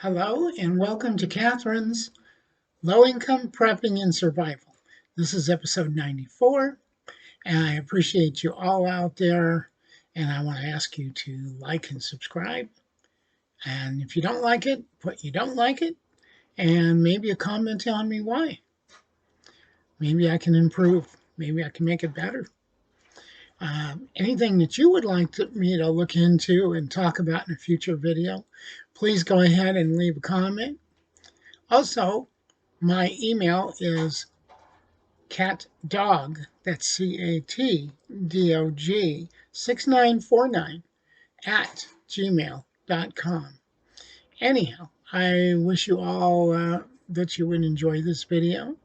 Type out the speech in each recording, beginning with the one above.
Hello and welcome to Catherine's Low Income Prepping and Survival. This is episode 94, and I appreciate you all out there. And I want to ask you to like and subscribe. And if you don't like it, put you don't like it, and maybe a comment telling me why. Maybe I can improve. Maybe I can make it better. Anything that you would like me to look into and talk about in a future video, please go ahead and leave a comment. Also, my email is catdog, that's CATDOG 6949 at gmail.com. Anyhow, I wish you all that you would enjoy this video.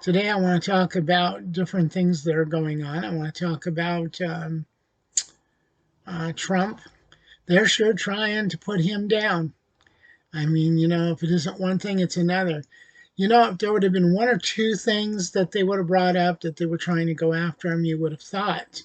Today I want to talk about different things that are going on. I want to talk about Trump. They're sure trying to put him down. I mean, if it isn't one thing, it's another. If there would have been one or two things that they would have brought up that they were trying to go after him, you would have thought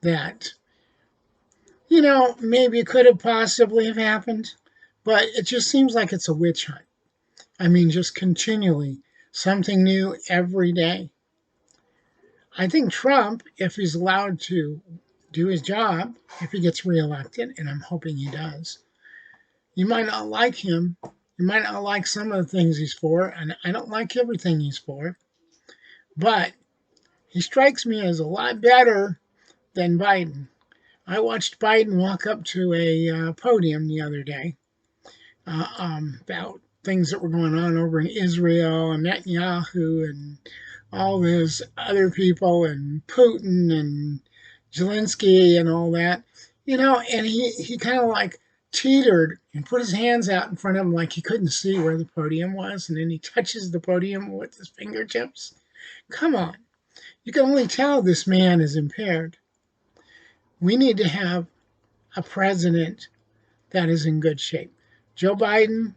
that, maybe it could have possibly have happened. But it just seems like it's a witch hunt. I mean, just continually something new every day. I think Trump, if he's allowed to do his job, if he gets reelected, and I'm hoping he does, you might not like him. You might not like some of the things he's for, and I don't like everything he's for. But he strikes me as a lot better than Biden. I watched Biden walk up to a podium the other day about things that were going on over in Israel and Netanyahu and all those other people and Putin and Zelensky and all that. And he kind of like teetered and put his hands out in front of him like he couldn't see where the podium was, and then he touches the podium with his fingertips. Come on. You can only tell this man is impaired. We need to have a president that is in good shape. Joe Biden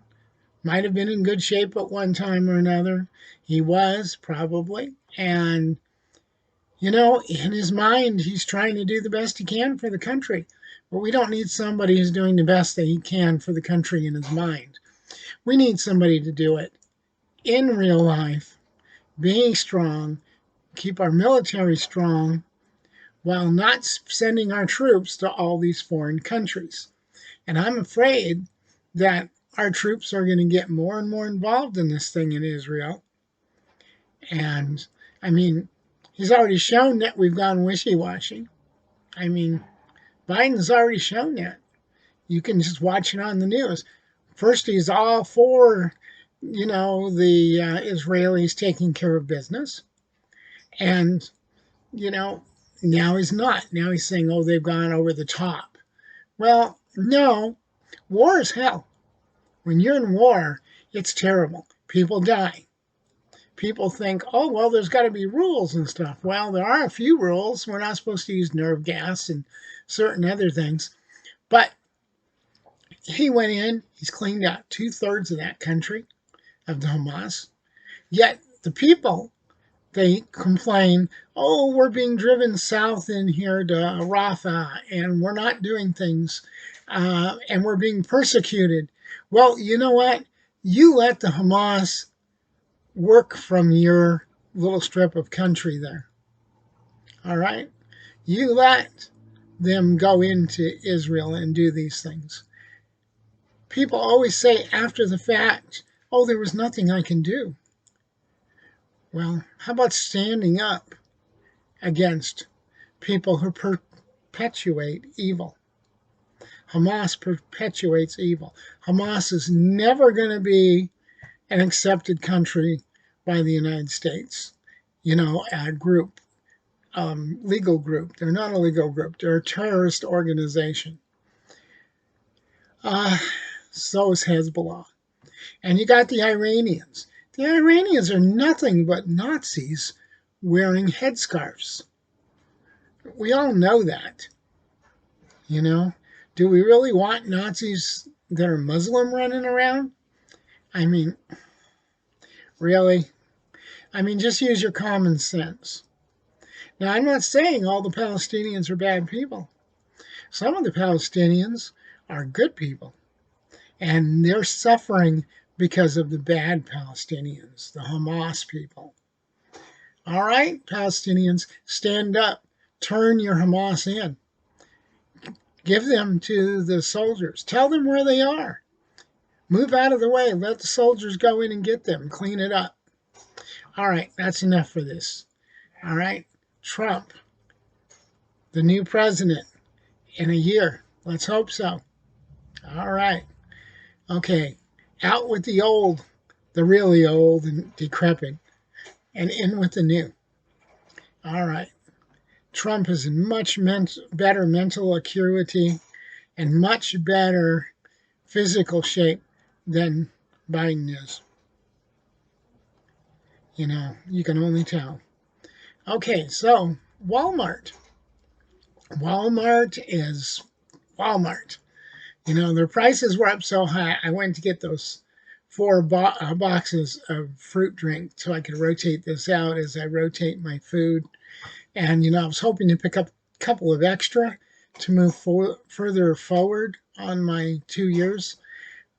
might have been in good shape at one time or another. He was, probably. And, in his mind, he's trying to do the best he can for the country. But we don't need somebody who's doing the best that he can for the country in his mind. We need somebody to do it in real life, being strong, keep our military strong, while not sending our troops to all these foreign countries. And I'm afraid that our troops are going to get more and more involved in this thing in Israel. And, I mean, he's already shown that we've gone wishy-washy. I mean, Biden's already shown that. You can just watch it on the news. First, he's all for, the Israelis taking care of business. And, now he's not. Now he's saying, oh, they've gone over the top. Well, no. War is hell. When you're in war, it's terrible. People die. People think, oh, well, there's got to be rules and stuff. Well, there are a few rules. We're not supposed to use nerve gas and certain other things. But he went in, he's cleaned out 2/3 of that country, of the Hamas. Yet the people, they complain, oh, we're being driven south in here to Rafah, and we're not doing things, and we're being persecuted. Well, you know what? You let the Hamas work from your little strip of country there. All right? You let them go into Israel and do these things. People always say after the fact, oh, there was nothing I can do. Well, how about standing up against people who perpetuate evil? Hamas perpetuates evil. Hamas is never going to be an accepted country by the United States. A group, legal group. They're not a legal group. They're a terrorist organization. So is Hezbollah. And you got the Iranians. The Iranians are nothing but Nazis wearing headscarves. We all know that. Do we really want Nazis that are Muslim running around? I mean, really? I mean, just use your common sense. Now, I'm not saying all the Palestinians are bad people. Some of the Palestinians are good people. And they're suffering because of the bad Palestinians, the Hamas people. All right, Palestinians, stand up. Turn your Hamas in. Give them to the soldiers. Tell them where they are. Move out of the way. Let the soldiers go in and get them. Clean it up. All right, that's enough for this. All right, Trump, the new president in a year. Let's hope so. All right. Okay. Out with the old, the really old and decrepit, and in with the new. All right. Trump is in much better mental acuity and much better physical shape than Biden is. You know, you can only tell. Okay, so Walmart. Walmart is Walmart. You know, their prices were up so high. I went to get those four boxes of fruit drink so I could rotate this out as I rotate my food. And, you know, I was hoping to pick up a couple of extra to move further forward on my 2 years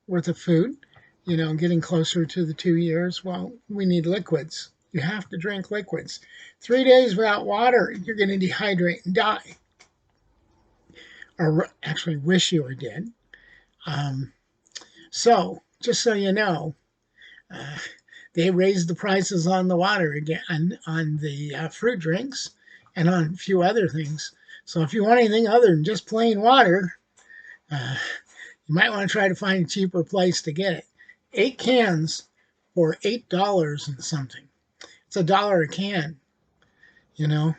worth of food, you know, getting closer to the 2 years. Well, we need liquids. You have to drink liquids. 3 days without water, you're going to dehydrate and die. Or actually wish you were dead. So, just so you know, they raised the prices on the water again, on the fruit drinks, and on a few other things. So if you want anything other than just plain water, you might want to try to find a cheaper place to get it. 8 cans for $8 and something. It's $1 a can. You know,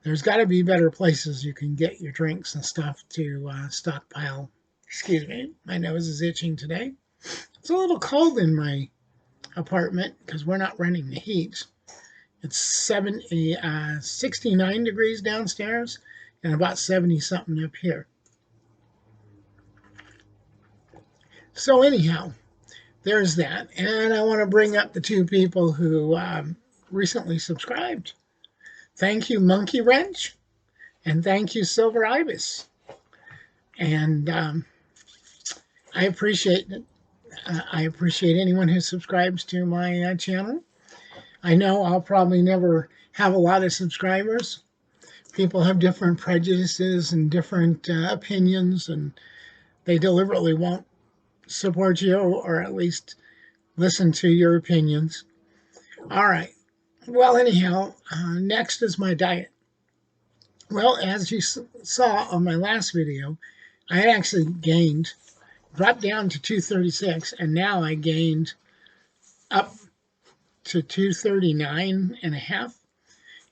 there's got to be better places you can get your drinks and stuff to stockpile. Excuse me, my nose is itching today. It's a little cold in my apartment because we're not running the heat. It's 69 degrees downstairs and about 70 something up here. So anyhow, there's that. And I want to bring up the two people who recently subscribed. Thank you, Monkey Wrench, and thank you, Silver Ibis. And I appreciate it. I appreciate anyone who subscribes to my channel. I know I'll probably never have a lot of subscribers. People have different prejudices and different opinions, and they deliberately won't support you or at least listen to your opinions. All right. Well, anyhow, next is my diet. Well, as you saw on my last video, I had actually dropped down to 236, and now I gained up to 239 and a half.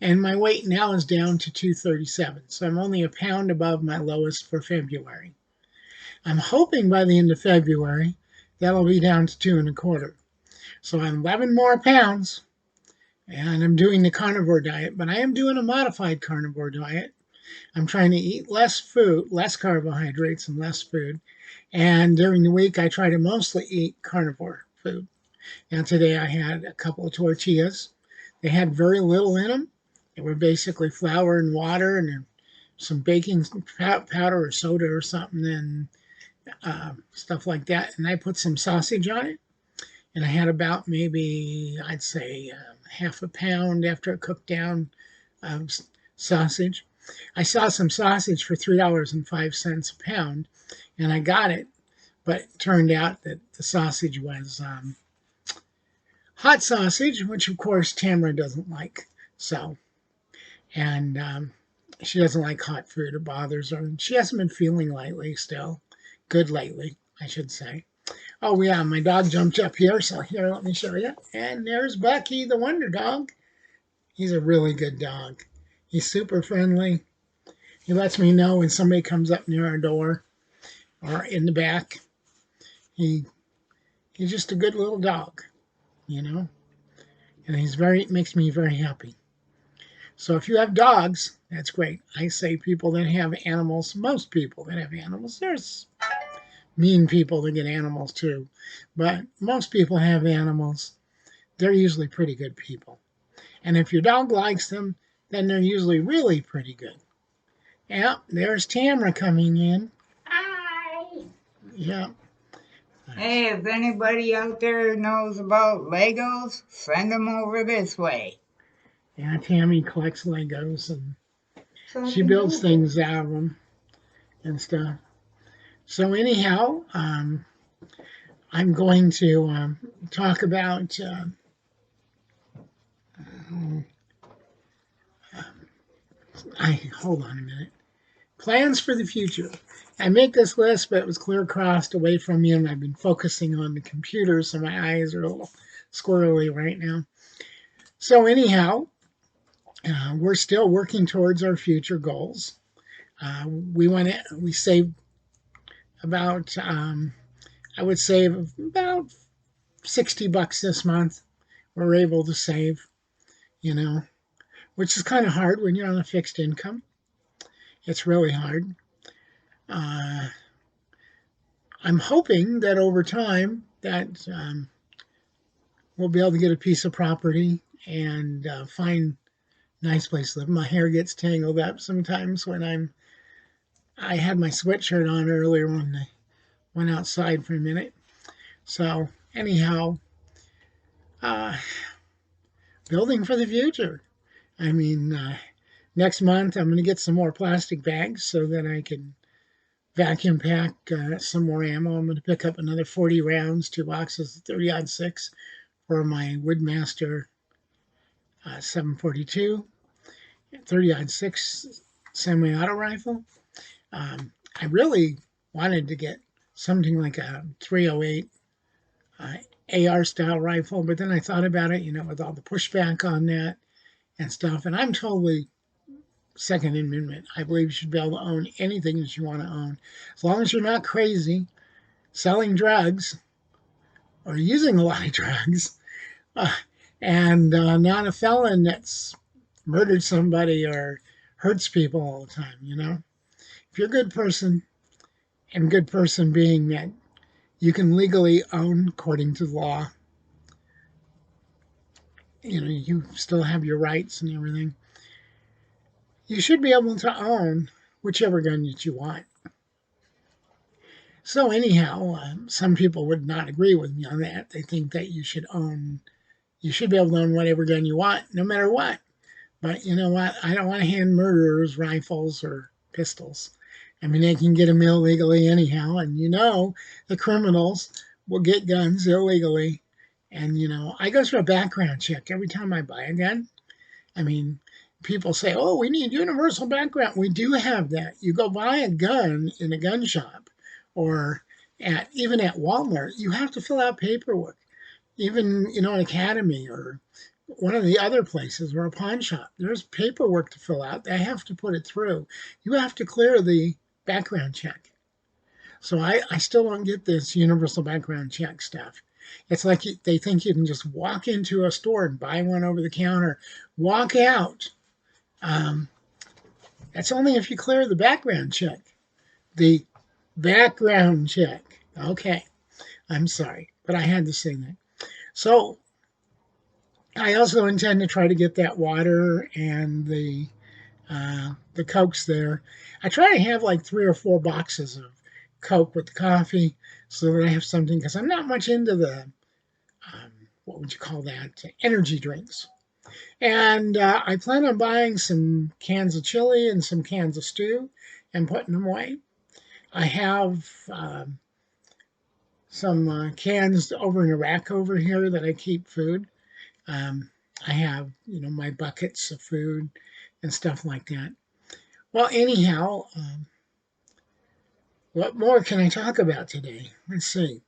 And my weight now is down to 237. So I'm only a pound above my lowest for February. I'm hoping by the end of February, that'll be down to 2.25. So I'm 11 more pounds, and I'm doing the carnivore diet, but I am doing a modified carnivore diet. I'm trying to eat less food, less carbohydrates and less food. And during the week, I try to mostly eat carnivore food. And today I had a couple of tortillas. They had very little in them. They were basically flour and water and some baking powder or soda or something and stuff like that. And I put some sausage on it. And I had about maybe, I'd say, half a pound after it cooked down of sausage. I saw some sausage for $3.05 a pound, and I got it. But it turned out that the sausage was hot sausage, which, of course, Tamara doesn't like. So, and she doesn't like hot food. It bothers her. And she hasn't been feeling good lately, I should say. Oh, yeah, my dog jumped up here. So here, let me show you. And there's Bucky, the Wonder Dog. He's a really good dog. He's super friendly. He lets me know when somebody comes up near our door or in the back. He's just a good little dog, you know. And makes me very happy. So if you have dogs, that's great. I say people that have animals, most people that have animals, there's mean people that get animals too. But most people have animals. They're usually pretty good people. And if your dog likes them, then they're usually really pretty good. Yeah, there's Tamara coming in. Hi. Yeah. Nice. Hey, if anybody out there knows about Legos, send them over this way. Yeah, Tammy collects Legos and So I she can builds use it. things out of them and stuff. So anyhow, I'm going to talk about. I hold on a minute. Plans for the future. I make this list, but it was clear crossed away from me, and I've been focusing on the computer, so my eyes are a little squirrely right now. So anyhow, we're still working towards our future goals. We save about I would save about $60 this month. We're able to save, you know, which is kind of hard when you're on a fixed income. It's really hard. Uh, I'm hoping that over time that we'll be able to get a piece of property and find a nice place to live. My hair gets tangled up sometimes when I had my sweatshirt on earlier when I went outside for a minute. So anyhow, uh, building for the future. I mean, next month I'm going to get some more plastic bags so that I can vacuum pack some more ammo. I'm going to pick up another 40 rounds, 2 boxes of 30-06 for my Woodmaster 742, 30-06 semi-auto rifle. I really wanted to get something like a 308 AR style rifle, but then I thought about it, with all the pushback on that and stuff, and I'm totally Second Amendment. I believe you should be able to own anything that you want to own, as long as you're not crazy, selling drugs or using a lot of drugs, uh, and not a felon that's murdered somebody or hurts people all the time. If you're a good person, and good person being that you can legally own according to the law, you still have your rights and everything. You should be able to own whichever gun that you want. So anyhow, some people would not agree with me on that. They think that you should be able to own whatever gun you want, no matter what. But you know what? I don't want to hand murderers rifles or pistols. I mean, they can get them illegally anyhow, and the criminals will get guns illegally. And I go through a background check every time I buy a gun. I mean, people say, "Oh, we need universal background." We do have that. You go buy a gun in a gun shop, or even at Walmart, you have to fill out paperwork. Even an academy or one of the other places or a pawn shop, there's paperwork to fill out. They have to put it through. You have to clear the background check. So I still don't get this universal background check stuff. It's like they think you can just walk into a store and buy one over the counter, walk out. Um, that's only if you clear the background check. The background check. Okay, I'm sorry, but I had to say that. So I also intend to try to get that water and the Cokes there. I try to have like 3 or 4 boxes of Coke with the coffee so that I have something, because I'm not much into the what would you call that, energy drinks. And I plan on buying some cans of chili and some cans of stew and putting them away. I have some cans over in a rack over here that I keep food. Um, I have, my buckets of food and stuff like that. Well, anyhow, what more can I talk about today? Let's see.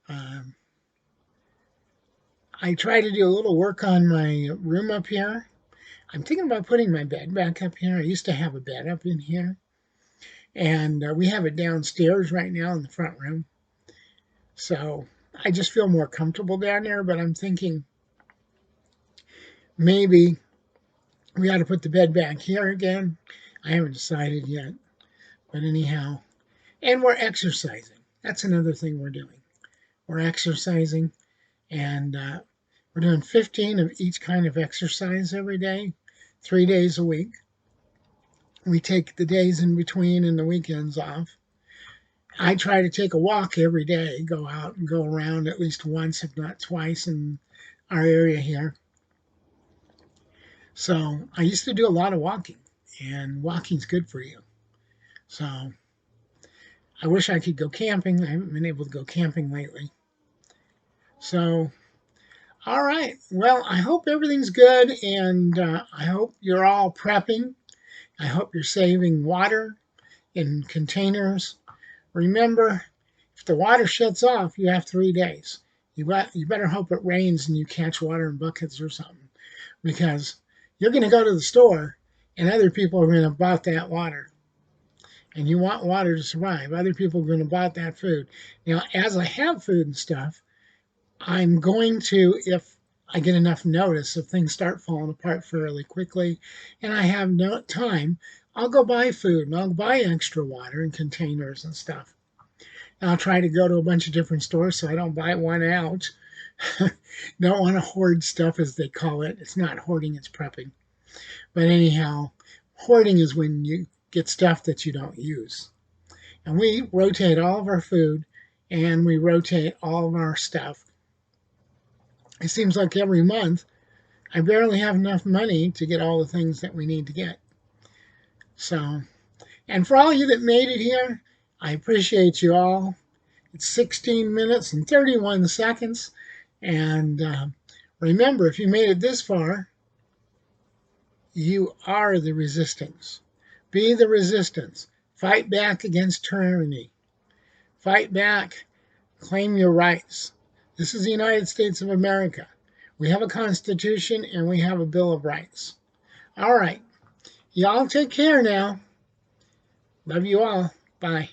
Um, I try to do a little work on my room up here. I'm thinking about putting my bed back up here. I used to have a bed up in here, and we have it downstairs right now in the front room. So I just feel more comfortable down there, but I'm thinking maybe we ought to put the bed back here again. I haven't decided yet, but anyhow, and we're exercising. That's another thing we're doing. We're exercising, and we're doing 15 of each kind of exercise every day, 3 days a week. We take the days in between and the weekends off. I try to take a walk every day, go out and go around at least once, if not twice, in our area here. So I used to do a lot of walking, and walking's good for you. So I wish I could go camping. I haven't been able to go camping lately. So, all right. Well, I hope everything's good, and I hope you're all prepping. I hope you're saving water in containers. Remember, if the water shuts off, you have 3 days. You better hope it rains and you catch water in buckets or something, because you're going to go to the store and other people are going to buy that water. And you want water to survive. Other people are going to buy that food. Now, as I have food and stuff, I'm going to, if I get enough notice, if things start falling apart fairly quickly and I have no time, I'll go buy food and I'll buy extra water in containers and stuff. And I'll try to go to a bunch of different stores so I don't buy one out. Don't want to hoard stuff, as they call it. It's not hoarding, it's prepping. But anyhow, hoarding is when you get stuff that you don't use. And we rotate all of our food and we rotate all of our stuff. It seems like every month I barely have enough money to get all the things that we need to get. So, and for all of you that made it here, I appreciate you all. It's 16 minutes and 31 seconds. And remember, if you made it this far, you are the resistance. Be the resistance. Fight back against tyranny. Fight back. Claim your rights. This is the United States of America. We have a Constitution and we have a Bill of Rights. All right. Y'all take care now. Love you all. Bye.